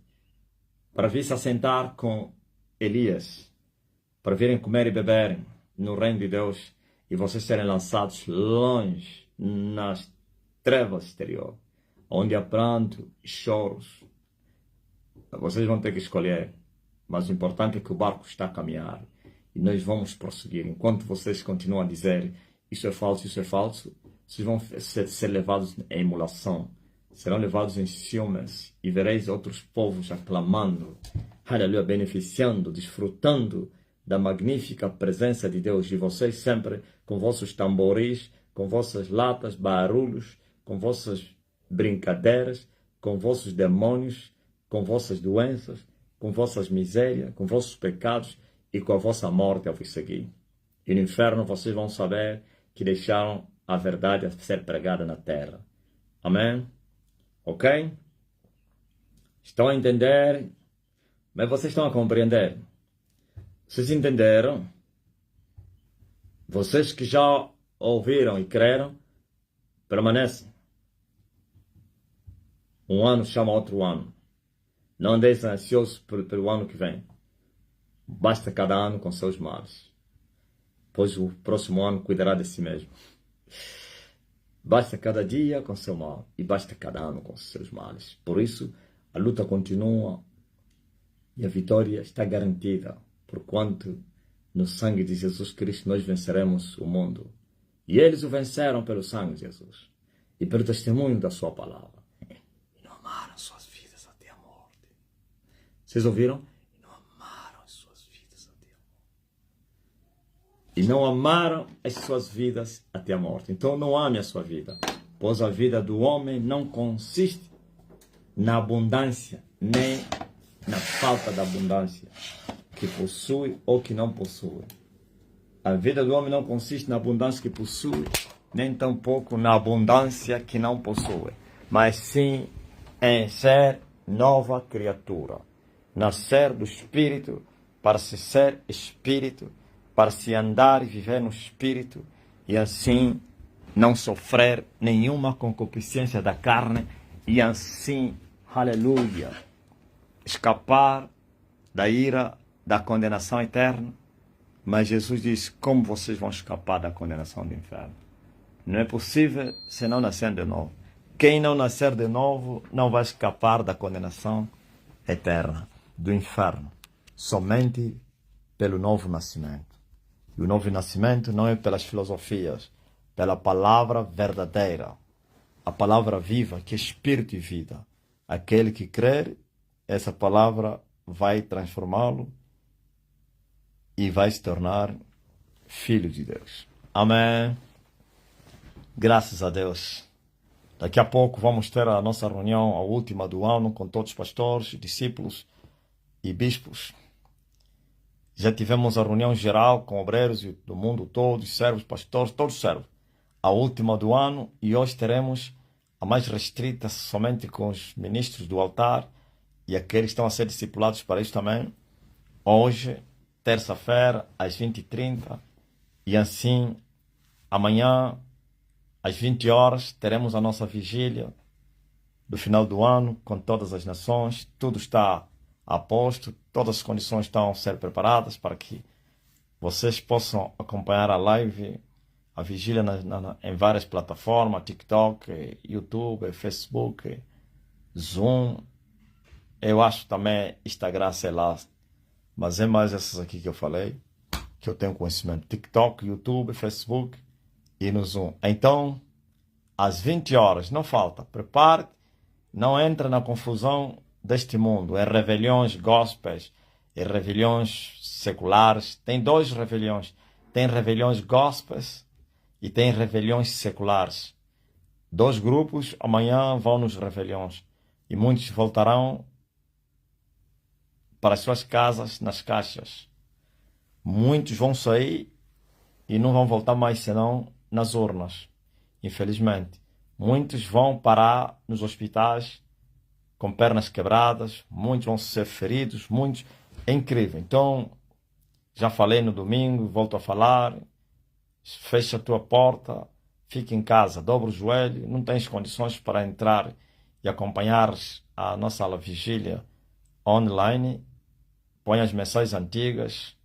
para vir se assentar com Elias, para virem comer e beber no reino de Deus, e vocês serem lançados longe nas trevas exterior, onde há pranto e choros. Vocês vão ter que escolher, mas o importante é que o barco está a caminhar, e nós vamos prosseguir. Enquanto vocês continuam a dizer isso é falso, vocês vão ser levados em emulação, serão levados em ciúmes, e vereis outros povos aclamando, aleluia, beneficiando, desfrutando da magnífica presença de Deus, e vocês sempre com vossos tamboris, com vossas latas, barulhos, com vossas brincadeiras, com vossos demônios, com vossas doenças, com vossas misérias, com vossos pecados e com a vossa morte ao vos seguir. E no inferno vocês vão saber que deixaram a verdade a ser pregada na terra. Amém? Ok? Estão a entender? Mas vocês estão a compreender? Vocês entenderam? Vocês que já ouviram e creram, permanecem. Um ano chama outro ano. Não andeis ansiosos pelo ano que vem. Basta cada ano com seus males, pois o próximo ano cuidará de si mesmo. Basta cada dia com seu mal, e basta cada ano com seus males. Por isso, a luta continua e a vitória está garantida, porquanto no sangue de Jesus Cristo nós venceremos o mundo. E eles o venceram pelo sangue de Jesus e pelo testemunho da sua palavra. E não amaram suas vidas até a morte. Vocês ouviram? E não amaram as suas vidas até a morte. E não amaram as suas vidas até a morte. Então não ame a sua vida, pois a vida do homem não consiste na abundância, nem na falta da abundância que possui ou que não possui. A vida do homem não consiste na abundância que possui, nem tampouco na abundância que não possui, mas sim em ser nova criatura, nascer do Espírito, para se ser Espírito, para se andar e viver no Espírito, e assim não sofrer nenhuma concupiscência da carne, e assim, aleluia, escapar da ira, da condenação eterna. Mas Jesus diz, como vocês vão escapar da condenação do inferno? Não é possível se não nascer de novo. Quem não nascer de novo não vai escapar da condenação eterna, do inferno, somente pelo novo nascimento. E o novo nascimento não é pelas filosofias, pela palavra verdadeira, a palavra viva, que é espírito e vida. Aquele que crer, essa palavra vai transformá-lo e vai se tornar filho de Deus. Amém. Graças a Deus. Daqui a pouco vamos ter a nossa reunião, a última do ano, com todos os pastores, discípulos e bispos. Já tivemos a reunião geral com obreiros do mundo todo, servos, pastores, todos servos. A última do ano, e hoje teremos a mais restrita, somente com os ministros do altar e aqueles que estão a ser discipulados para isso também. Hoje, terça-feira, às 20h30, e assim, amanhã, às 20 horas, teremos a nossa vigília do final do ano, com todas as nações. Tudo está a posto, todas as condições estão a ser preparadas para que vocês possam acompanhar a live a vigília em várias plataformas, TikTok, YouTube, Facebook, Zoom. Eu acho também Instagram, sei lá. Mas é mais essas aqui que eu falei, que eu tenho conhecimento. TikTok, YouTube, Facebook e no Zoom. Então, às 20 horas, não falta. Prepare-te, não entra na confusão deste mundo. É rebeliões gospels, é rebeliões seculares. Tem dois rebeliões. Tem rebeliões gospels e tem rebeliões seculares. Dois grupos amanhã vão nos rebeliões. E muitos voltarão para as suas casas nas caixas. Muitos vão sair e não vão voltar mais senão nas urnas. Infelizmente. Muitos vão parar nos hospitais com pernas quebradas. Muitos vão ser feridos. Muitos. É incrível. Então, já falei no domingo, volto a falar. Fecha a tua porta. Fica em casa. Dobra o joelho. Não tens condições para entrar e acompanhar a nossa aula vigília online. Põe as mensagens antigas.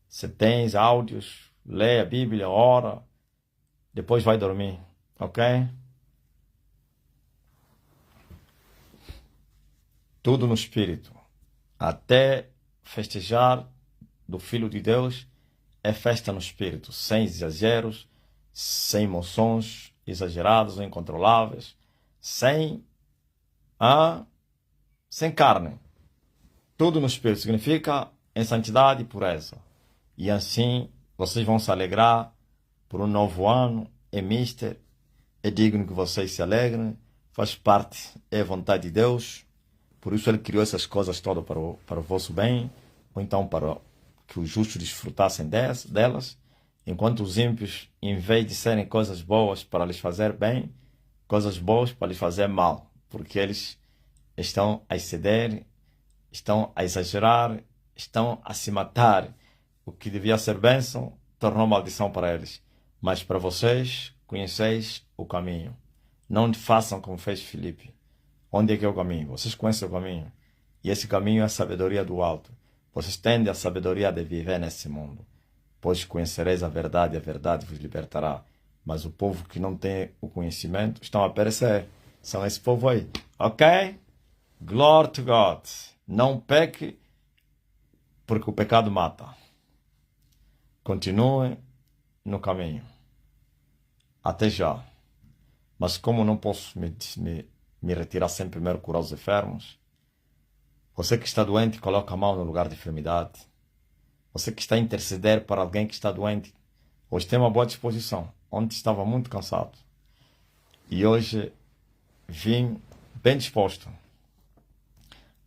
Se tens áudios, lê a Bíblia, ora. Depois vai dormir. Ok? Tudo no Espírito. Até festejar do Filho de Deus é festa no Espírito. Sem exageros, sem emoções exageradas ou incontroláveis. Sem carne. Tudo no Espírito significa em santidade e pureza. E assim vocês vão se alegrar por um novo ano. É mister. É digno que vocês se alegrem. Faz parte, é vontade de Deus. Por isso Ele criou essas coisas todas para o vosso bem. Ou então para que os justos desfrutassem delas. Enquanto os ímpios, em vez de serem coisas boas para lhes fazer bem, coisas boas para lhes fazer mal. Porque eles estão a exceder, estão a exagerar, estão a se matar. O que devia ser bênção, tornou maldição para eles. Mas para vocês, conheceis o caminho. Não façam como fez Filipe. Onde é que é o caminho? Vocês conhecem o caminho. E esse caminho é a sabedoria do alto. Vocês têm a sabedoria de viver nesse mundo. Pois conhecereis a verdade vos libertará. Mas o povo que não tem o conhecimento estão a perecer. São esse povo aí. Ok? Glory to God. Não peque, porque o pecado mata. Continue no caminho. Até já. Mas como não posso me retirar sem primeiro curar os enfermos, você que está doente, coloca a mão no lugar de enfermidade. Você que está a interceder para alguém que está doente, hoje tem uma boa disposição. Ontem estava muito cansado. E hoje vim bem disposto.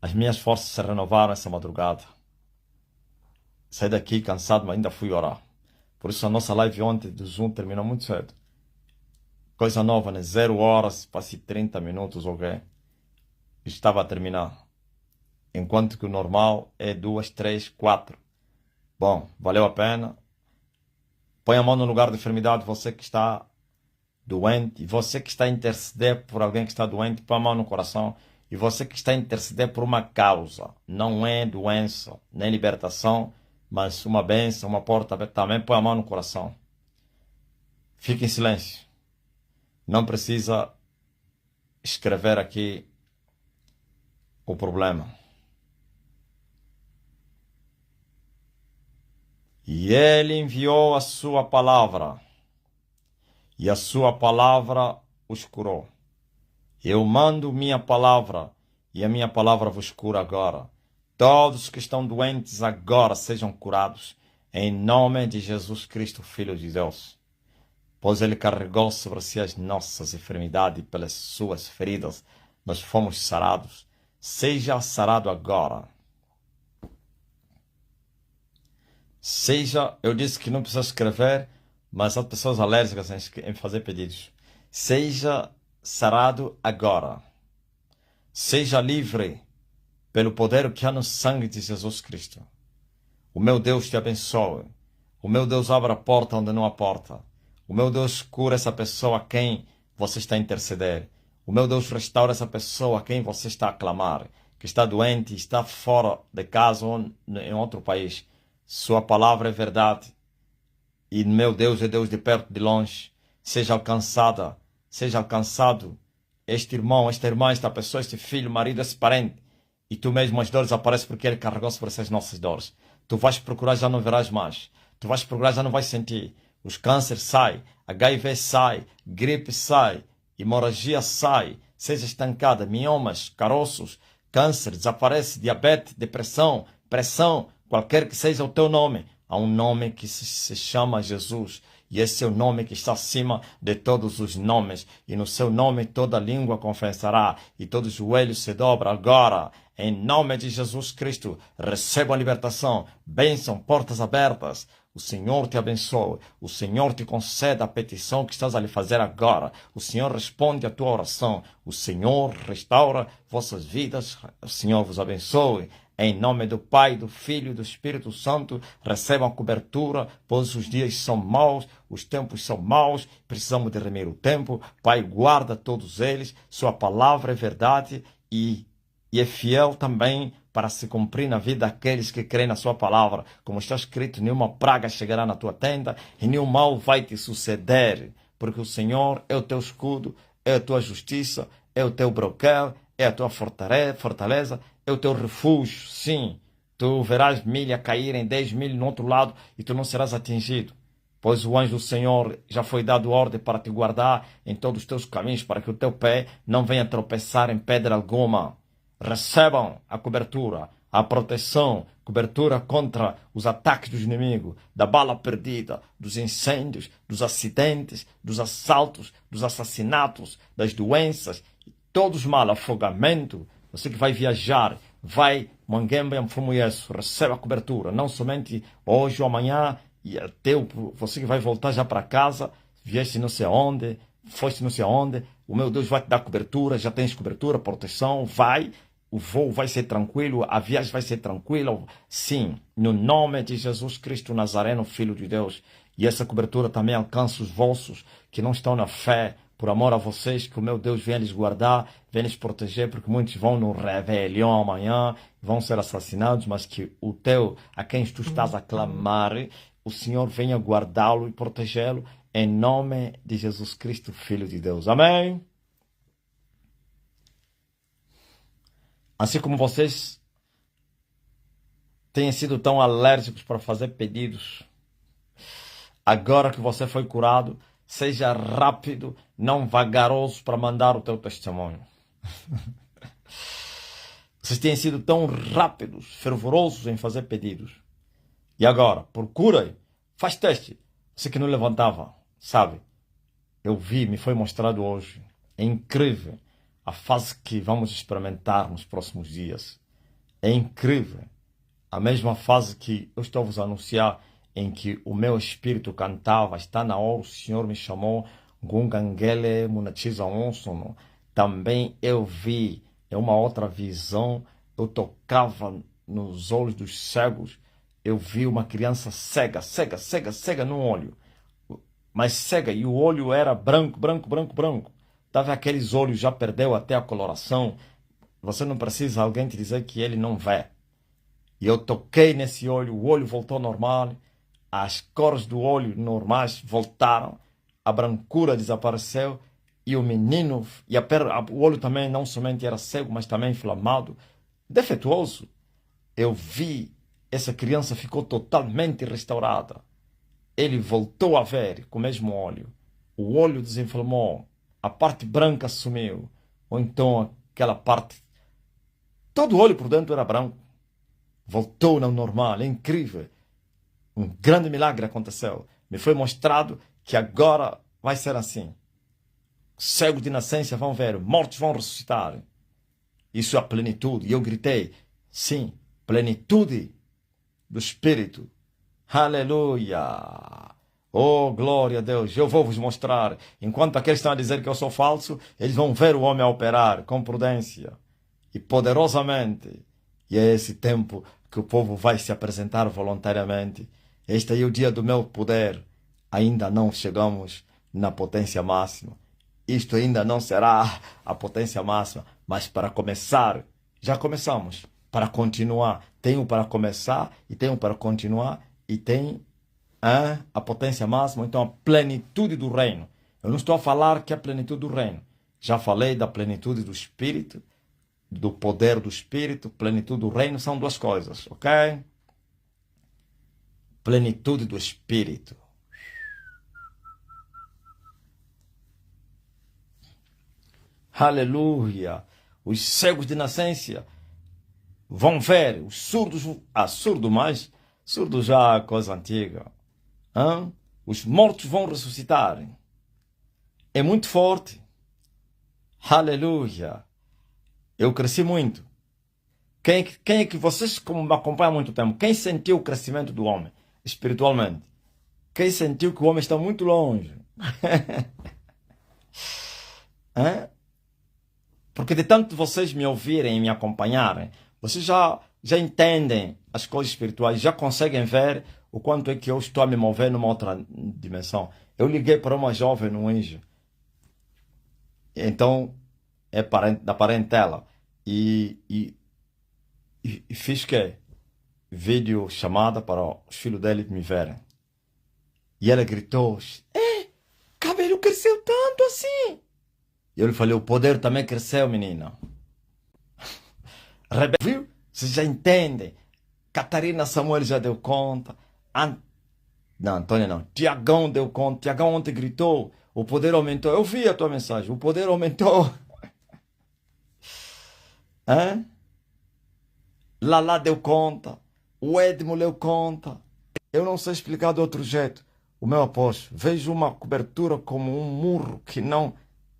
As minhas forças se renovaram essa madrugada. Saí daqui cansado, mas ainda fui orar. Por isso a nossa live ontem do Zoom terminou muito cedo. Coisa nova, né? 0 horas, passei 30 minutos, ok? Estava a terminar. Enquanto que o normal é 2, 3, 4. Bom, valeu a pena. Põe a mão no lugar de enfermidade, você que está doente. E você que está a interceder por alguém que está doente, põe a mão no coração. E você que está a interceder por uma causa. Não é doença, nem libertação, mas uma bênção, uma porta aberta. Também põe a mão no coração. Fique em silêncio. Não precisa escrever aqui o problema. E Ele enviou a sua palavra, e a sua palavra os curou. Eu mando minha palavra, e a minha palavra vos cura agora. Todos que estão doentes agora sejam curados, em nome de Jesus Cristo, Filho de Deus. Pois Ele carregou sobre si as nossas enfermidades, e pelas suas feridas nós fomos sarados. Seja sarado agora. Seja, eu disse que não precisa escrever, mas há pessoas alérgicas em fazer pedidos. Seja sarado agora. Seja livre pelo poder que há no sangue de Jesus Cristo. O meu Deus te abençoe. O meu Deus abre a porta onde não há porta. O meu Deus cura essa pessoa a quem você está a interceder. O meu Deus restaura essa pessoa a quem você está a clamar, que está doente, está fora de casa ou em outro país. Sua palavra é verdade. E meu Deus é Deus de perto, de longe. Seja alcançado este irmão, esta irmã, esta pessoa, este filho, marido, esse parente. E tu mesmo as dores aparecem porque ele carregou sobre essas nossas dores. Tu vais procurar, já não verás mais. Tu vais procurar, já não vais sentir. Os cânceres saem, HIV sai, gripe sai, hemorragia sai, seja estancada, miomas, caroços, câncer, desaparece, diabetes, depressão, pressão, qualquer que seja o teu nome. Há um nome que se chama Jesus. E esse é o nome que está acima de todos os nomes. E no seu nome toda língua confessará e todo joelho se dobra agora. Em nome de Jesus Cristo, receba a libertação, bênção, portas abertas. O Senhor te abençoe. O Senhor te conceda a petição que estás a lhe fazer agora. O Senhor responde a tua oração. O Senhor restaura vossas vidas. O Senhor vos abençoe. Em nome do Pai, do Filho e do Espírito Santo, recebam a cobertura, pois os dias são maus, os tempos são maus, precisamos de remir o tempo. Pai, guarda todos eles, sua palavra é verdade e é fiel também para se cumprir na vida daqueles que creem na sua palavra. Como está escrito, nenhuma praga chegará na tua tenda e nenhum mal vai te suceder, porque o Senhor é o teu escudo, é a tua justiça, é o teu broquel, é a tua fortaleza, é o teu refúgio. Sim, tu verás milha caírem, 10.000 no outro lado e tu não serás atingido. Pois o anjo do Senhor já foi dado ordem para te guardar em todos os teus caminhos, para que o teu pé não venha tropeçar em pedra alguma. Recebam a cobertura, a proteção, cobertura contra os ataques dos inimigos, da bala perdida, dos incêndios, dos acidentes, dos assaltos, dos assassinatos, das doenças, todos os mal, afogamento. Você que vai viajar, vai, Manguembe, Mfumuyesu, receba a cobertura, não somente hoje ou amanhã, e até você que vai voltar já para casa, vieste não sei aonde, foste não sei aonde, o meu Deus vai te dar cobertura, já tens cobertura, proteção, vai, o voo vai ser tranquilo, a viagem vai ser tranquila, sim, no nome de Jesus Cristo Nazareno, Filho de Deus, e essa cobertura também alcança os vossos que não estão na fé, por amor a vocês, que o meu Deus venha lhes guardar, venha lhes proteger, porque muitos vão no rebelião amanhã, vão ser assassinados, mas que o teu, a quem tu estás a clamar, o Senhor venha guardá-lo e protegê-lo, em nome de Jesus Cristo, Filho de Deus. Amém? Assim como vocês têm sido tão alérgicos para fazer pedidos, agora que você foi curado, seja rápido, não vagaroso para mandar o teu testemunho. Vocês têm sido tão rápidos, fervorosos em fazer pedidos. E agora, procura, faz teste. Você que não levantava, sabe? Eu vi, me foi mostrado hoje. É incrível a fase que vamos experimentar nos próximos dias. É incrível. A mesma fase que eu estou a vos anunciar, em que o meu espírito cantava, está na hora, o Senhor me chamou, Gungangele Munachiza Onsono. Também eu vi, é uma outra visão, eu tocava nos olhos dos cegos, eu vi uma criança cega no olho, mas cega, e o olho era branco. Estava aqueles olhos, já perdeu até a coloração, você não precisa alguém te dizer que ele não vê. E eu toquei nesse olho, o olho voltou normal, as cores do olho normais voltaram, a brancura desapareceu e o menino, o olho também não somente era cego, mas também inflamado, defeituoso. Eu vi, essa criança ficou totalmente restaurada. Ele voltou a ver com o mesmo olho. O olho desinflamou, a parte branca sumiu, ou então aquela parte, todo o olho por dentro era branco. Voltou ao normal, é incrível. Um grande milagre aconteceu. Me foi mostrado que agora vai ser assim. Cegos de nascença vão ver, mortos vão ressuscitar. Isso é a plenitude. E eu gritei, sim, plenitude do Espírito. Aleluia! Oh, glória a Deus! Eu vou vos mostrar. Enquanto aqueles estão a dizer que eu sou falso, eles vão ver o homem a operar com prudência e poderosamente. E é esse tempo que o povo vai se apresentar voluntariamente. Este é o dia do meu poder. Ainda não chegamos na potência máxima. Isto ainda não será a potência máxima. Mas para começar, já começamos. Para continuar, tenho para começar e tenho para continuar e tem a potência máxima, então a plenitude do reino. Eu não estou a falar que é a plenitude do reino. Já falei da plenitude do Espírito, do poder do Espírito, plenitude do reino, são duas coisas, ok? Plenitude do Espírito. Aleluia! Os cegos de nascença vão ver, os surdos, surdo mais, surdo já é coisa antiga. Os mortos vão ressuscitar. É muito forte. Aleluia! Eu cresci muito. Quem é que vocês, como me acompanham há muito tempo, quem sentiu o crescimento do homem espiritualmente? Quem sentiu que o homem está muito longe? Porque de tanto vocês me ouvirem e me acompanharem, vocês já entendem as coisas espirituais, já conseguem ver o quanto é que eu estou a me mover numa outra dimensão. Eu liguei para uma jovem no anjo. Então, é da parentela. E fiz que? Vídeo chamada para os filhos dele me verem. E ela gritou, cabelo cresceu tanto assim. E eu lhe falei, o poder também cresceu, menina. Viu? Vocês já entendem. Catarina Samuel já deu conta. Não, Antônia não. Tiagão deu conta. Tiagão ontem gritou. O poder aumentou. Eu vi a tua mensagem. O poder aumentou. Lala deu conta. O Edmo deu conta. Eu não sei explicar de outro jeito. O meu apóstolo. Vejo uma cobertura como um muro que não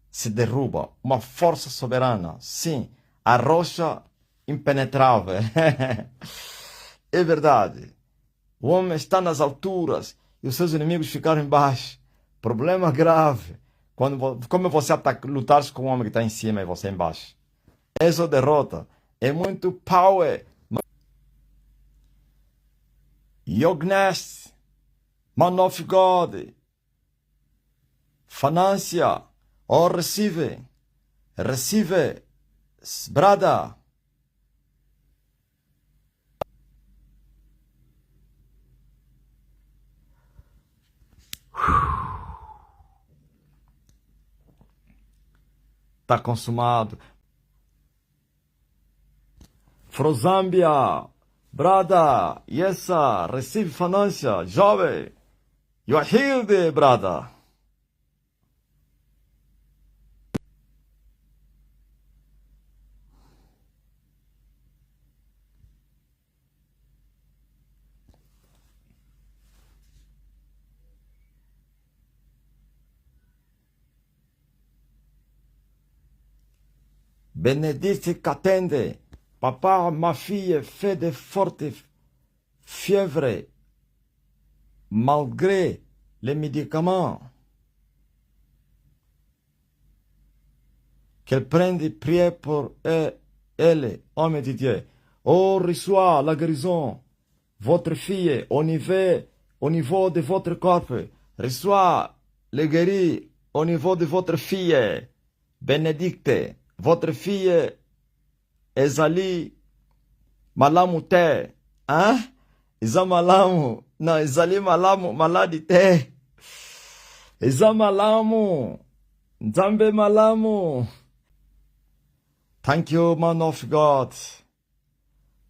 se derruba. Uma força soberana. Sim. A rocha impenetrável. É verdade. O homem está nas alturas e os seus inimigos ficaram embaixo. Problema grave. Como você lutar com o homem que está em cima e você embaixo? Essa derrota é muito power. Yogness, man of God, Financia, receive, brother. Está consumado. Frozambia, brother, yes sir, receive financial, jovem. You are healed, brother. Benedice Catende, papa, ma fille fait de fortes fièvres malgré les médicaments. Qu'elle prenne des prières pour elle, homme de Dieu. Oh, reçoit la guérison. Votre fille, au niveau de votre corps, reçoit le guéri au niveau de votre fille. Bénédicte. Votre fille, Ezali Malamu te. Iza Malamu. Não, Ezali Malamu, maladi te. Iza Malamu. Nzambe Malamu. Thank you, man of God.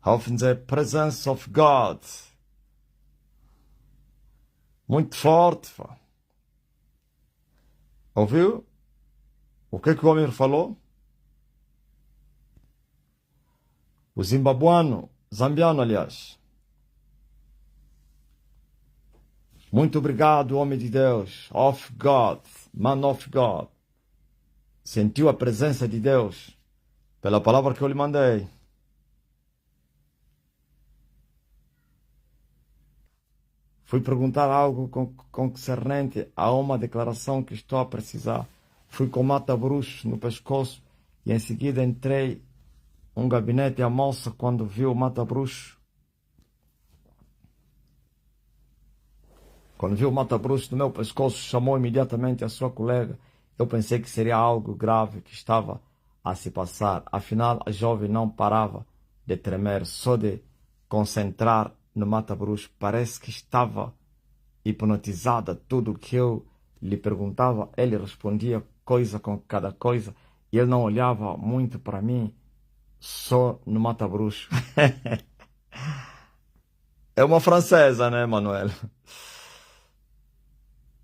Of the presence of God. Muito forte. Ouviu? O que o homem falou? O zambiano, aliás. Muito obrigado, homem de Deus. Of God, man of God. Sentiu a presença de Deus pela palavra que eu lhe mandei. Fui perguntar algo concernente a uma declaração que estou a precisar. Fui com mata-bruxo no pescoço e em seguida entrei um gabinete. A moça, quando viu o mata-bruxo, no meu pescoço, chamou imediatamente a sua colega. Eu pensei que seria algo grave que estava a se passar. Afinal, a jovem não parava de tremer, só de concentrar no mata-bruxo. Parece que estava hipnotizada. Tudo que eu lhe perguntava, ele respondia coisa com cada coisa. E ele não olhava muito para mim, só no mata-bruxo. É uma francesa, né, Manuel?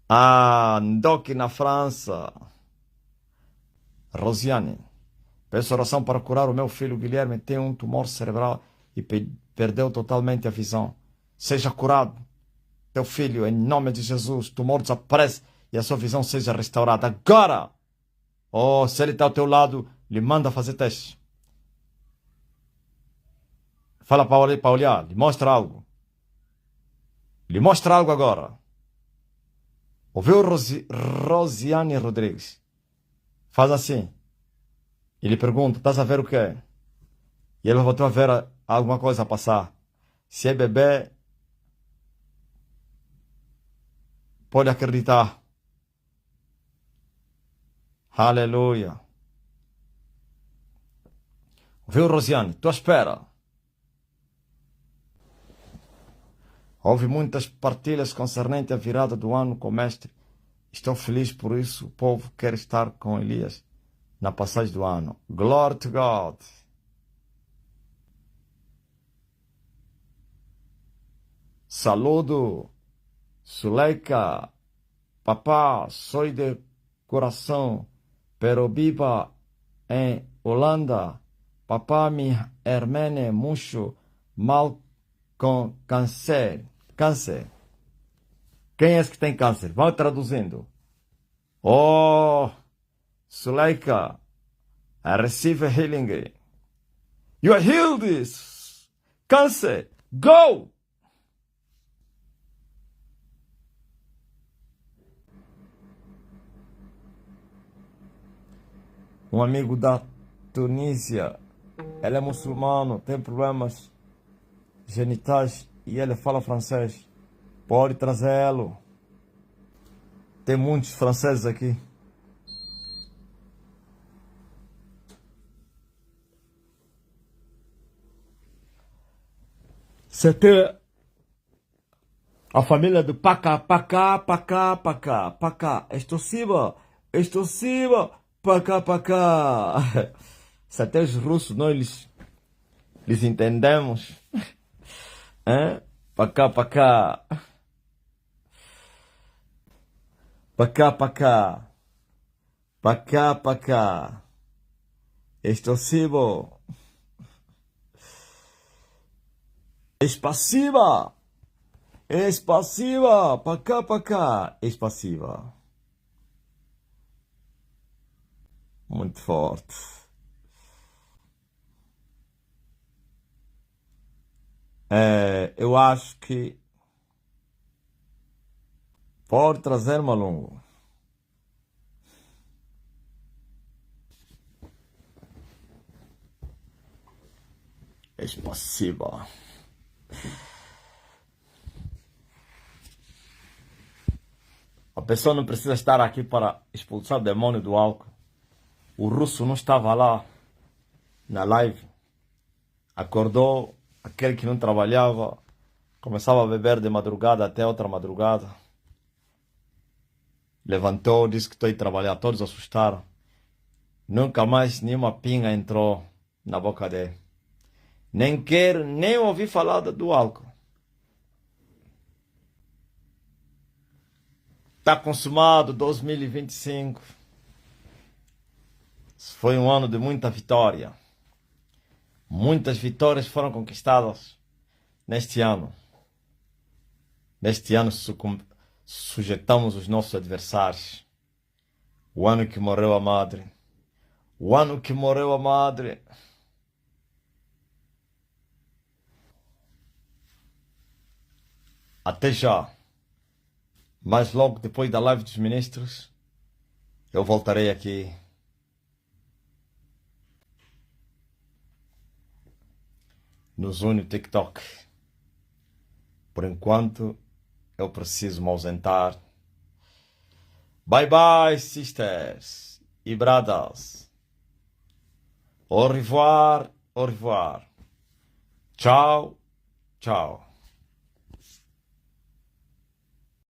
Ah, Ndoki na França. Rosiane, peço oração para curar o meu filho Guilherme. Tem um tumor cerebral e perdeu totalmente a visão. Seja curado, teu filho, em nome de Jesus. O tumor desaparece e a sua visão seja restaurada agora. Oh, se ele está ao teu lado, lhe manda fazer teste. Fala para olhar, lhe mostra algo. Lhe mostra algo agora. Ouviu, Rosiane Rodrigues? Faz assim. Ele pergunta, estás a ver o quê? E ele voltou a ver alguma coisa a passar. Se é bebê, pode acreditar. Aleluia. Ouviu, Rosiane? Tua espera. Houve muitas partilhas concernente à virada do ano com o mestre. Estou feliz por isso. O povo quer estar com Elias na passagem do ano. Glory to God. Saludo. Suleika. Papá, sou de coração, pero viva em Holanda. Papá, me hermana mucho mal com câncer. Câncer. Quem é esse que tem câncer? Vão traduzindo. Oh, Suleika, I receive healing. You are healed this. Câncer, go! Um amigo da Tunísia, ele é muçulmano, tem problemas genitais e ele fala francês. Pode trazê-lo. Tem muitos franceses aqui. C'était a família do Pacá, Pacá, Pacá, Pacá, Pacá. Estou cima, Pacá, Pacá. Se até os russos nós lhes entendemos. Hein? Pacá, Pacá. Pacá, Pacá. Pacá, Pacá. Estou cima. Espaciva. Espaciva. Pacá, Pacá. Espaciva. Muito forte. Eu acho que pode trazer Malungo. Espaciva. A pessoa não precisa estar aqui para expulsar o demônio do álcool. O russo não estava lá na live. Acordou, aquele que não trabalhava, começava a beber de madrugada até outra madrugada. Levantou, disse que estou a trabalhar. Todos assustaram. Nunca mais nenhuma pinga entrou na boca dele. Nem quero, nem ouvi falar do álcool. Está consumado 2025. Foi um ano de muita vitória. Muitas vitórias foram conquistadas neste ano. Neste ano sujeitamos os nossos adversários. O ano que morreu a madre. O ano que morreu a madre. Até já. Mas logo depois da live dos ministros, eu voltarei aqui. Nos une o TikTok. Por enquanto, eu preciso me ausentar. Bye bye, sisters e brothers. Au revoir, au revoir. Tchau, tchau.